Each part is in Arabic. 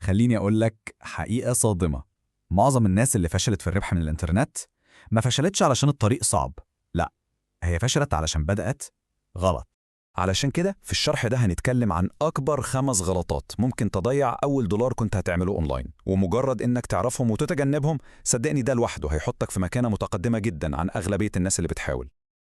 خليني أقول لك حقيقة صادمة. معظم الناس اللي فشلت في الربح من الإنترنت ما فشلتش علشان الطريق صعب، لا، هي فشلت علشان بدأت غلط. علشان كده في الشرح ده هنتكلم عن أكبر 5 غلطات ممكن تضيع أول دولار كنت هتعمله أونلاين، ومجرد إنك تعرفهم وتتجنبهم صدقني ده لوحده هيحطك في مكانة متقدمة جدا عن أغلبية الناس اللي بتحاول.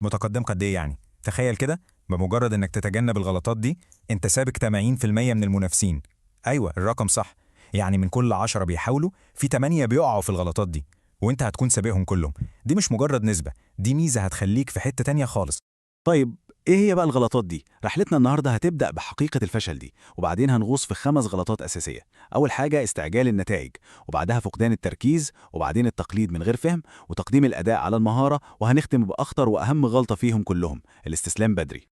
متقدم قد ايه يعني؟ تخيل كده، بمجرد انك تتجنب الغلطات دي انت سابق 80% من المنافسين. ايوه الرقم صح، يعني من كل 10 بيحاولوا في 8 بيقعوا في الغلطات دي، وانت هتكون سابقهم كلهم. دي مش مجرد نسبة، دي ميزة هتخليك في حتة تانية خالص. طيب ايه هي بقى الغلطات دي؟ رحلتنا النهارده هتبدأ بحقيقة الفشل دي، وبعدين هنغوص في 5 غلطات أساسية. أول حاجة استعجال النتائج، وبعدها فقدان التركيز، وبعدين التقليد من غير فهم، وتقديم الأداء على المهارة، وهنختم بأخطر وأهم غلطة فيهم كلهم، الاستسلام بدري.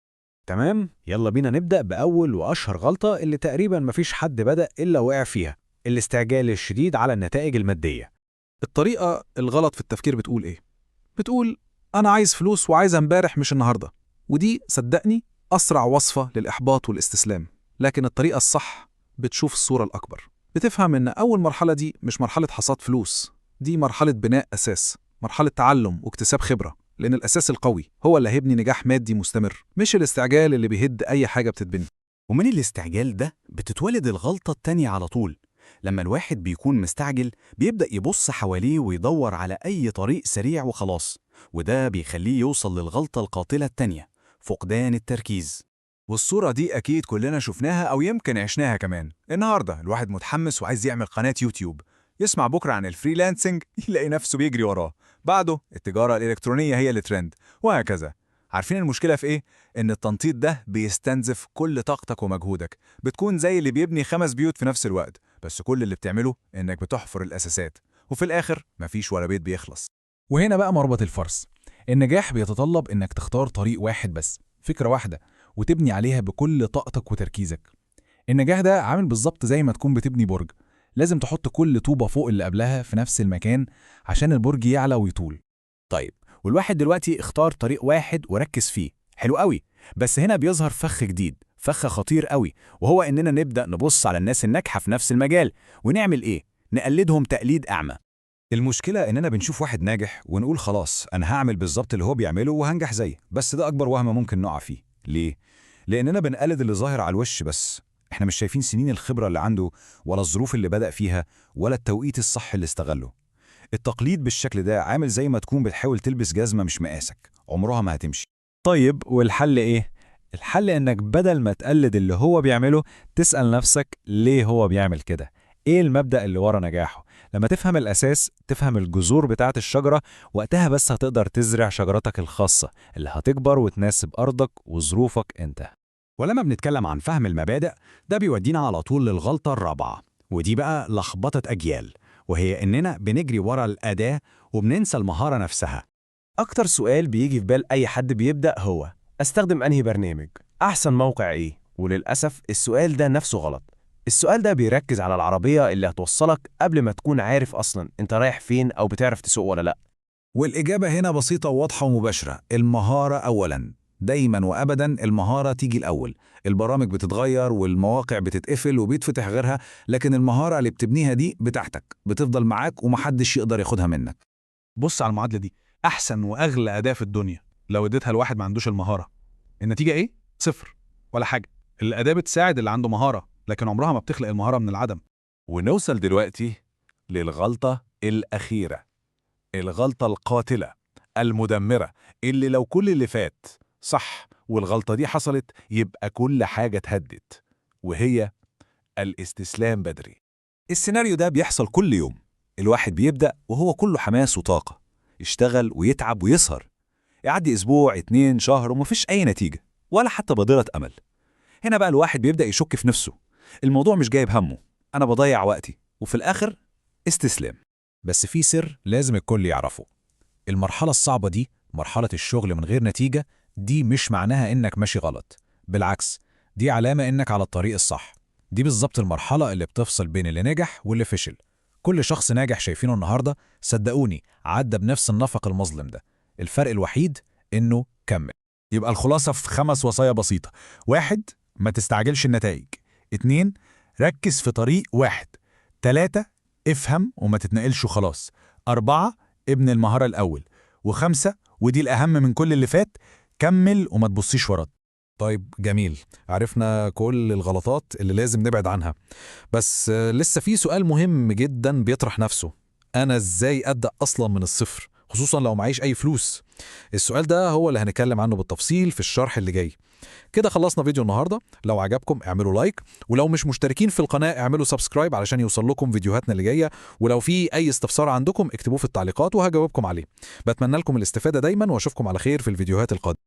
تمام، يلا بينا نبدأ بأول وأشهر غلطة اللي تقريبا مفيش حد بدأ إلا وقع فيها: الاستعجال الشديد على النتائج المادية. الطريقة الغلط في التفكير بتقول إيه؟ بتقول أنا عايز فلوس وعايز امبارح مش النهاردة، ودي صدقني أسرع وصفة للإحباط والاستسلام. لكن الطريقة الصح بتشوف الصورة الأكبر، بتفهم إن أول مرحلة دي مش مرحلة حصاد فلوس، دي مرحلة بناء أساس، مرحلة تعلم واكتساب خبرة، لأن الأساس القوي هو اللي هيبني نجاح مادي مستمر، مش الاستعجال اللي بيهد أي حاجة بتتبني. ومن الاستعجال ده بتتولد الغلطة التانية على طول. لما الواحد بيكون مستعجل بيبدأ يبص حواليه ويدور على أي طريق سريع وخلاص، وده بيخليه يوصل للغلطة القاتلة التانية: فقدان التركيز. والصورة دي أكيد كلنا شفناها أو يمكن عشناها كمان. النهاردة الواحد متحمس وعايز يعمل قناة يوتيوب، يسمع بكرة عن الفريلانسنج يلاقي نفسه بيجري وراه، بعده التجارة الإلكترونية هي اللي ترند، وهكذا. عارفين المشكلة في إيه؟ إن التنطيط ده بيستنزف كل طاقتك ومجهودك، بتكون زي اللي بيبني 5 بيوت في نفس الوقت، بس كل اللي بتعمله إنك بتحفر الأساسات، وفي الآخر مفيش ولا بيت بيخلص. وهنا بقى مربط الفرس. النجاح بيتطلب إنك تختار طريق واحد بس، فكرة واحدة، وتبني عليها بكل طاقتك وتركيزك. النجاح ده عامل بالظبط زي ما تكون بتبني برج، لازم تحط كل طوبة فوق اللي قبلها في نفس المكان عشان البرج يعلى ويطول. طيب والواحد دلوقتي اختار طريق واحد وركز فيه، حلو قوي، بس هنا بيظهر فخ جديد، فخ خطير قوي، وهو إننا نبدأ نبص على الناس الناجحة في نفس المجال ونعمل إيه؟ نقلدهم تقليد أعمى. المشكلة إننا بنشوف واحد ناجح ونقول خلاص أنا هعمل بالظبط اللي هو بيعمله وهنجح زيه، بس ده أكبر وهم ممكن نقع فيه. ليه؟ لأننا بنقلد اللي ظاهر على الوش بس، إحنا مش شايفين سنين الخبرة اللي عنده، ولا الظروف اللي بدأ فيها، ولا التوقيت الصح اللي استغله. التقليد بالشكل ده عامل زي ما تكون بتحاول تلبس جزمة مش مقاسك، عمرها ما هتمشي. طيب والحل إيه؟ الحل إنك بدل ما تقلد اللي هو بيعمله تسأل نفسك ليه هو بيعمل كده؟ إيه المبدأ اللي ورا نجاحه؟ لما تفهم الأساس، تفهم الجذور بتاعة الشجرة، وقتها بس هتقدر تزرع شجرتك الخاصة اللي هتكبر وتناسب أرضك وظروفك أنت. ولما بنتكلم عن فهم المبادئ ده بيودينا على طول للغلطة الرابعة، ودي بقى لخبطة أجيال، وهي إننا بنجري ورا الأداة وبننسى المهارة نفسها. أكتر سؤال بيجي في بال أي حد بيبدأ هو: أستخدم أنهي برنامج؟ أحسن موقع إيه؟ وللأسف السؤال ده نفسه غلط. السؤال ده بيركز على العربية اللي هتوصلك قبل ما تكون عارف أصلاً أنت رايح فين أو بتعرف تسوق ولا لأ. والإجابة هنا بسيطة وواضحة ومباشرة: المهارة أولاً. دايماً وأبداً المهارة تيجي الأول. البرامج بتتغير والمواقع بتتقفل وبيتفتح غيرها، لكن المهارة اللي بتبنيها دي بتاعتك، بتفضل معاك ومحدش يقدر ياخدها منك. بص على المعادلة دي، أحسن وأغلى أداة في الدنيا لو اديتها لواحد ما عندوش المهارة، النتيجة إيه؟ صفر ولا حاجة. الأداة بتساعد اللي عنده مهارة، لكن عمرها ما بتخلق المهارة من العدم. ونوصل دلوقتي للغلطة الأخيرة، الغلطة القاتلة المدمرة، اللي لو كل اللي فات صح والغلطة دي حصلت يبقى كل حاجة اتهدت، وهي الاستسلام بدري. السيناريو ده بيحصل كل يوم. الواحد بيبدأ وهو كله حماس وطاقة، يشتغل ويتعب ويسهر، يعدي أسبوع 2 شهر ومفيش أي نتيجة ولا حتى بادرة أمل. هنا بقى الواحد بيبدأ يشك في نفسه، الموضوع مش جايب همه، أنا بضيع وقتي، وفي الآخر استسلام. بس في سر لازم الكل يعرفه: المرحلة الصعبة دي، مرحلة الشغل من غير نتيجة، دي مش معناها إنك ماشي غلط، بالعكس، دي علامة إنك على الطريق الصح. دي بالظبط المرحلة اللي بتفصل بين اللي نجح واللي فشل. كل شخص ناجح شايفينه النهاردة صدقوني عدى بنفس النفق المظلم ده، الفرق الوحيد إنه كمل. يبقى الخلاصة في 5 وصايا بسيطة: 1. ما تستعجلش النتائج. 2. ركز في طريق واحد. 3 افهم وما تتنقلش وخلاص. 4 ابن المهارة الأول. و5 ودي الأهم من كل اللي فات، كمل وما تبصيش وراك. طيب جميل، عرفنا كل الغلطات اللي لازم نبعد عنها، بس لسه في سؤال مهم جدا بيطرح نفسه. أنا إزاي أبدأ أصلا من الصفر، خصوصا لو معيش أي فلوس؟ السؤال ده هو اللي هنتكلم عنه بالتفصيل في الشرح اللي جاي. كده خلصنا فيديو النهاردة. لو عجبكم اعملوا لايك، ولو مش مشتركين في القناة اعملوا سبسكرايب علشان يوصل لكم فيديوهاتنا اللي جاية، ولو في أي استفسار عندكم اكتبوه في التعليقات وهجاوبكم عليه. بتمنى لكم الاستفادة دايما واشوفكم على خير في الفيديوهات القادمة.